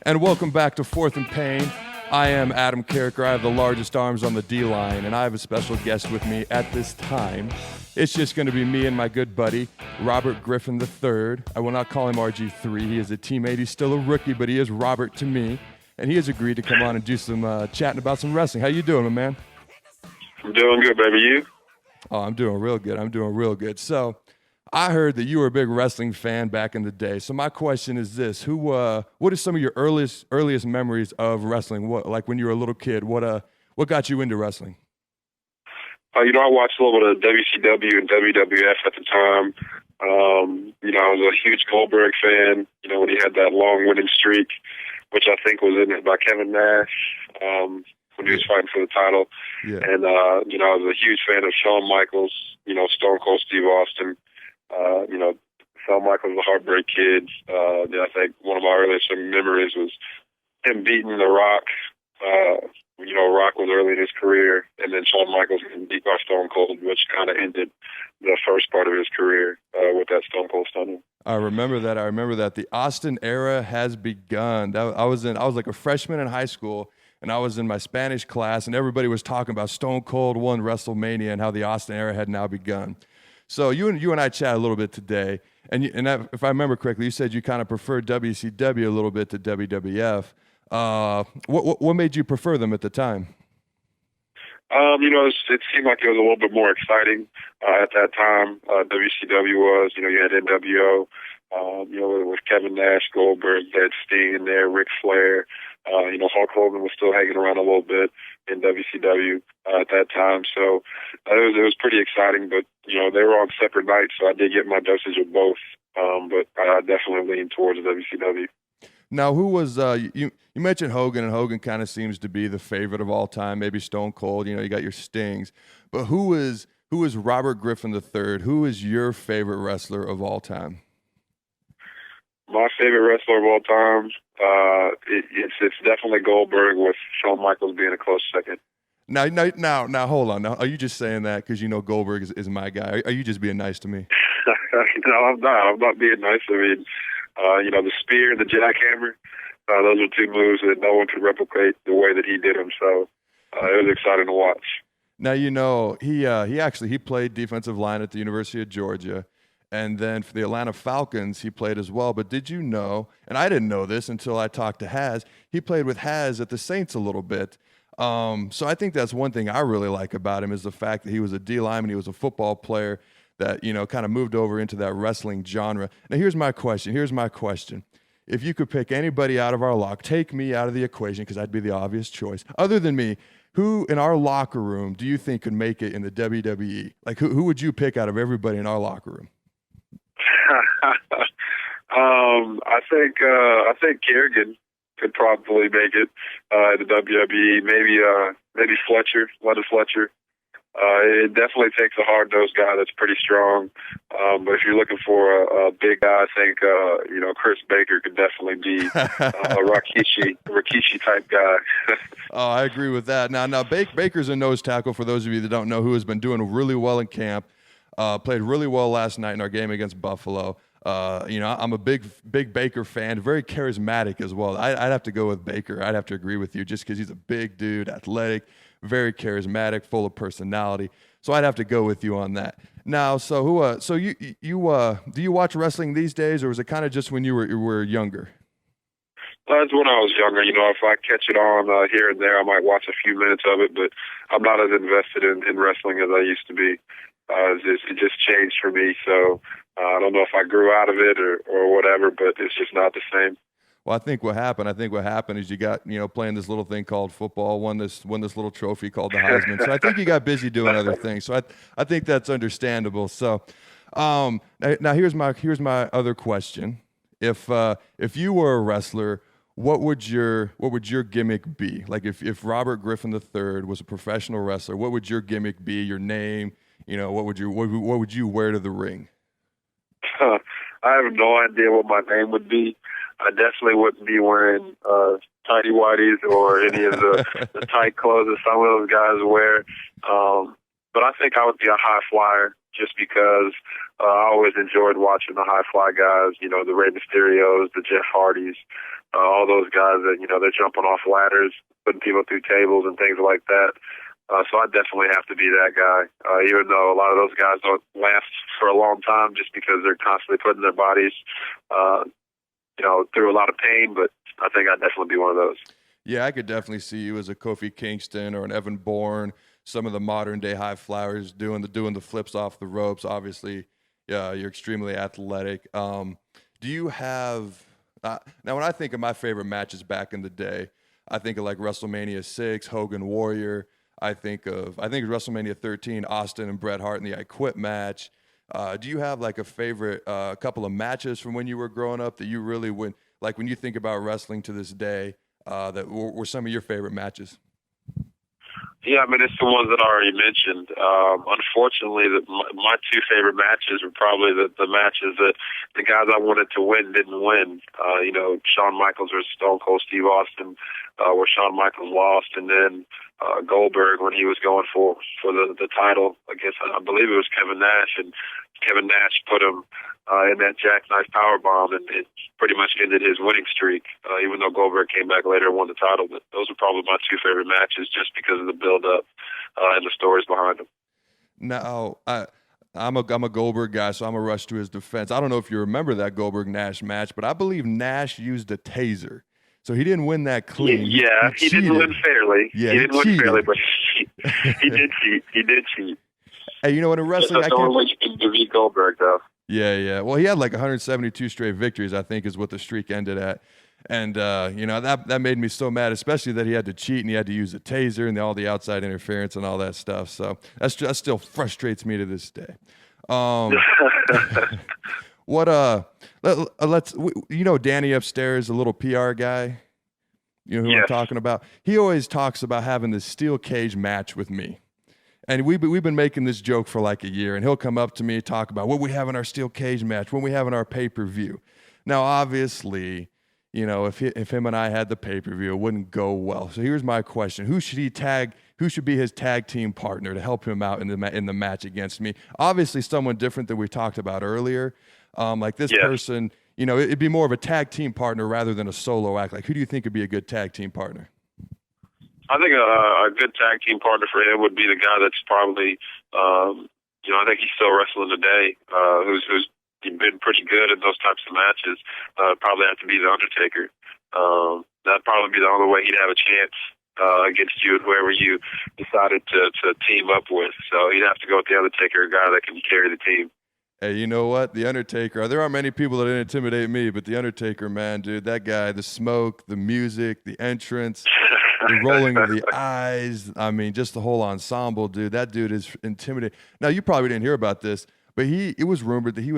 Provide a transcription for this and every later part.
And welcome back to Fourth and Pain. I am Adam Carriker. I have the largest arms on the D-line, and I have a special guest with me at this time. It's just going to be me and my good buddy, Robert Griffin III. I will not call him RG3. He is a teammate. He's still a rookie, but he is Robert to me. And he has agreed to come on and do some chatting about some wrestling. How you doing, my man? I'm doing good, baby. You? Oh, I'm doing real good. So I heard that you were a big wrestling fan back in the day. So my question is this: what are some of your earliest memories of wrestling? What, like when you were a little kid? What got you into wrestling? I watched a little bit of WCW and WWF at the time. I was a huge Goldberg fan. When he had that long winning streak, which I think was in it by Kevin Nash when he was fighting for the title. Yeah. And I was a huge fan of Shawn Michaels. Stone Cold Steve Austin. Shawn Michaels, the Heartbreak Kid. I think one of my earliest memories was him beating The Rock. Rock was early in his career, and then Shawn Michaels getting beat by Stone Cold, which kind of ended the first part of his career with that Stone Cold Stunner. I remember that. The Austin era has begun. I was like a freshman in high school, and I was in my Spanish class, and everybody was talking about Stone Cold won WrestleMania and how the Austin era had now begun. So you and I chat a little bit today, and if I remember correctly, you said you kind of preferred WCW a little bit to WWF. What made you prefer them at the time? It seemed like it was a little bit more exciting at that time. WCW was, you had NWO, with Kevin Nash, Goldberg, had Sting in there, Ric Flair. Hulk Hogan was still hanging around a little bit in WCW at that time. So it was pretty exciting, but, they were on separate nights, so I did get my dosage of both. But I definitely leaned towards WCW. Now, who was you mentioned Hogan, and Hogan kind of seems to be the favorite of all time, maybe Stone Cold, you got your Stings. But who is Robert Griffin III? Who is your favorite wrestler of all time? My favorite wrestler of all time, it's definitely Goldberg, with Shawn Michaels being a close second. Now, hold on. Now, are you just saying that because Goldberg is my guy? Are you just being nice to me? No, I'm not. I'm not being nice. I mean, the spear and the jackhammer, those are two moves that no one could replicate the way that he did them. So it was exciting to watch. Now, he played defensive line at the University of Georgia. And then for the Atlanta Falcons, he played as well. But did you know, and I didn't know this until I talked to Haz, he played with Haz at the Saints a little bit. So I think that's one thing I really like about him is the fact that he was a D lineman, he was a football player that, kind of moved over into that wrestling genre. Now, here's my question. If you could pick anybody out of our locker, take me out of the equation because I'd be the obvious choice. Other than me, who in our locker room do you think could make it in the WWE? Like, who would you pick out of everybody in our locker room? I think Kerrigan could probably make it in the WWE. Maybe Fletcher, Leonard Fletcher. It definitely takes a hard-nosed guy that's pretty strong. But if you're looking for a big guy, I think Chris Baker could definitely be a Rikishi type guy. Oh, I agree with that. Now Baker's a nose tackle, for those of you that don't know, who has been doing really well in camp. Played really well last night in our game against Buffalo. I'm a big Baker fan, very charismatic as well. I'd have to go with Baker. I'd have to agree with you just because he's a big dude, athletic, very charismatic, full of personality. So I'd have to go with you on that. Now, so you do you watch wrestling these days, or was it kind of just when you were younger? That's when I was younger. If I catch it on here and there, I might watch a few minutes of it, but I'm not as invested in wrestling as I used to be. It just changed for me, so I don't know if I grew out of it or whatever, but it's just not the same. Well, I think what happened is you got, playing this little thing called football, won this little trophy called the Heisman. So I think you got busy doing other things. So I think that's understandable. So now here's my other question. If you were a wrestler, what would your gimmick be? Like if Robert Griffin III was a professional wrestler, what would your gimmick be? Your name? What would you wear to the ring? I have no idea what my name would be. I definitely wouldn't be wearing tighty whities or any of the tight clothes that some of those guys wear. But I think I would be a high flyer just because I always enjoyed watching the high fly guys, the Rey Mysterios, the Jeff Hardys, all those guys that, they're jumping off ladders, putting people through tables and things like that. So I definitely have to be that guy, even though a lot of those guys don't last for a long time just because they're constantly putting their bodies, through a lot of pain. But I think I'd definitely be one of those. Yeah, I could definitely see you as a Kofi Kingston or an Evan Bourne, some of the modern day high flyers doing the flips off the ropes. Obviously, yeah, you're extremely athletic. Do you have now? When I think of my favorite matches back in the day, I think of like WrestleMania 6, Hogan Warrior. I think of WrestleMania 13, Austin and Bret Hart in the I Quit match. Do you have like a favorite couple of matches from when you were growing up that you really would like when you think about wrestling to this day? That were some of your favorite matches? Yeah, I mean, it's the ones that I already mentioned. Unfortunately, my two favorite matches were probably the matches that the guys I wanted to win didn't win. Shawn Michaels versus Stone Cold Steve Austin, where Shawn Michaels lost, and then Goldberg when he was going for the title against, I believe it was Kevin Nash, and Kevin Nash put him in that jackknife powerbomb, and it pretty much ended his winning streak, even though Goldberg came back later and won the title. But those are probably my two favorite matches just because of the build-up and the stories behind them. Now, I'm a Goldberg guy, so I'm going to rush to his defense. I don't know if you remember that Goldberg-Nash match, but I believe Nash used a taser. So he didn't win that clean. Yeah, he didn't win fairly. Yeah, he didn't win fairly, but he did cheat. He did cheat. Hey, you know what, in wrestling, that's the only way you can defeat Goldberg, though. Yeah. Well, he had like 172 straight victories, I think, is what the streak ended at. And, that made me so mad, especially that he had to cheat and he had to use a taser and all the outside interference and all that stuff. So that still frustrates me to this day. Danny upstairs, a little PR guy, you know who I'm talking about? He always talks about having this steel cage match with me. And we've been making this joke for like a year, and he'll come up to me, talk about what we have in our steel cage match, when we have in our pay-per-view. Now, obviously, if him and I had the pay-per-view, it wouldn't go well. So here's my question: Who should be his tag team partner to help him out in the match against me? Obviously, someone different than we talked about earlier. Like this person, it'd be more of a tag team partner rather than a solo act. Like, who do you think would be a good tag team partner? I think a good tag team partner for him would be the guy that's probably, I think he's still wrestling today, who's been pretty good in those types of matches. Probably have to be the Undertaker. That'd probably be the only way he'd have a chance against you and whoever you decided to team up with. So you'd have to go with the Undertaker, a guy that can carry the team. Hey, you know what? The Undertaker, there aren't many people that intimidate me, but the Undertaker, man, dude, that guy, the smoke, the music, the entrance, the rolling of the eyes, I mean, just the whole ensemble, dude. That dude is intimidating. Now, you probably didn't hear about this, but it was rumored that he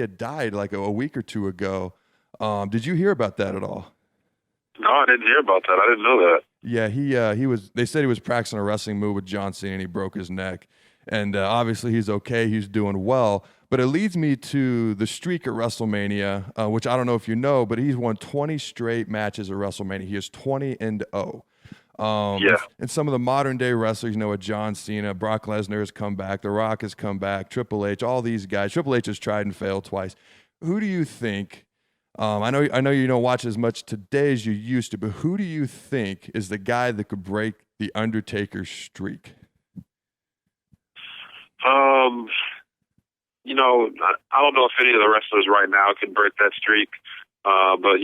had died like a week or two ago. Did you hear about that at all? No, I didn't hear about that. I didn't know that. Yeah, they said he was practicing a wrestling move with John Cena and he broke his neck. And obviously he's okay. He's doing well. But it leads me to the streak at WrestleMania, which I don't know if you know, but he's won 20 straight matches at WrestleMania. He is 20-0. And some of the modern day wrestlers, a John Cena, Brock Lesnar has come back, The Rock has come back, Triple H, all these guys. Triple H has tried and failed twice. Who do you think? I know you don't watch as much today as you used to, but who do you think is the guy that could break the Undertaker's streak? I don't know if any of the wrestlers right now can break that streak. But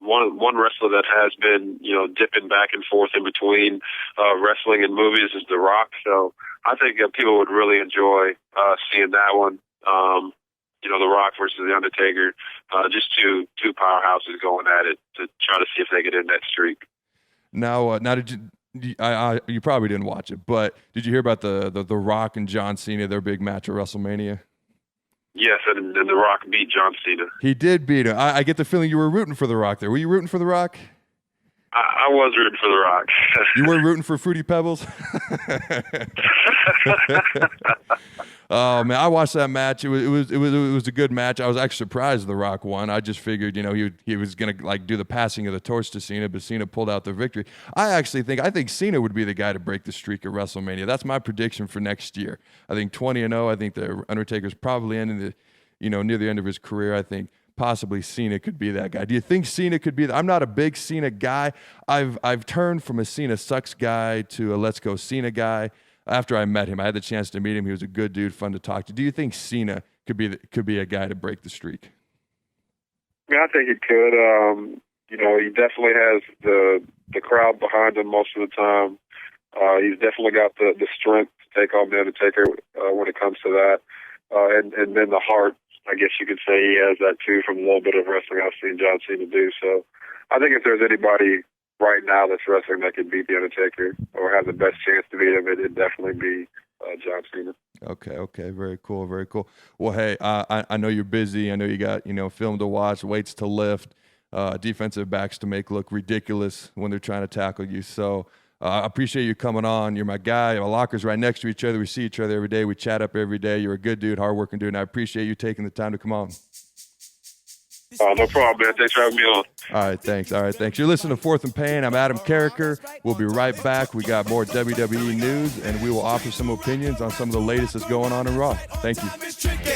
one wrestler that has been, dipping back and forth in between wrestling and movies is The Rock. So I think people would really enjoy seeing that one. The Rock versus The Undertaker, just two powerhouses going at it to try to see if they get in that streak. Now did you probably didn't watch it, but did you hear about the Rock and John Cena, their big match at WrestleMania? Yes, and The Rock beat John Cena. He did beat him. I get the feeling you were rooting for The Rock there. Were you rooting for The Rock? I was rooting for The Rock. You were rooting for Fruity Pebbles? Oh man, I watched that match. It was a good match. I was actually surprised The Rock won. I just figured, he was gonna like do the passing of the torch to Cena, but Cena pulled out the victory. I think Cena would be the guy to break the streak at WrestleMania. That's my prediction for next year. I think 20-0. I think the Undertaker's probably ending near the end of his career. I think possibly Cena could be that guy. Do you think Cena could be I'm not a big Cena guy. I've turned from a Cena sucks guy to a let's go Cena guy. After I met him, I had the chance to meet him. He was a good dude, fun to talk to. Do you think Cena could be a guy to break the streak? Yeah, I think he could. He definitely has the crowd behind him most of the time. He's definitely got the strength to take on the Undertaker when it comes to that, and then the heart. I guess you could say he has that too from a little bit of wrestling I've seen John Cena do. So I think if there's anybody right now that's wrestling that could beat the Undertaker or have the best chance to beat him, it'd definitely be John Cena. Okay, very cool. Well, hey, I know you're busy. I know you got film to watch, weights to lift, defensive backs to make look ridiculous when they're trying to tackle you. So I appreciate you coming on. You're my guy. Our lockers right next to each other. We see each other every day. We chat up every day. You're a good dude, hardworking dude, and I appreciate you taking the time to come on. No problem, man. Thanks for having me on. All right, thanks. You're listening to Fourth and Pain. I'm Adam Carriker. We'll be right back. We got more WWE news, and we will offer some opinions on some of the latest that's going on in Raw. Thank you. It's tricky.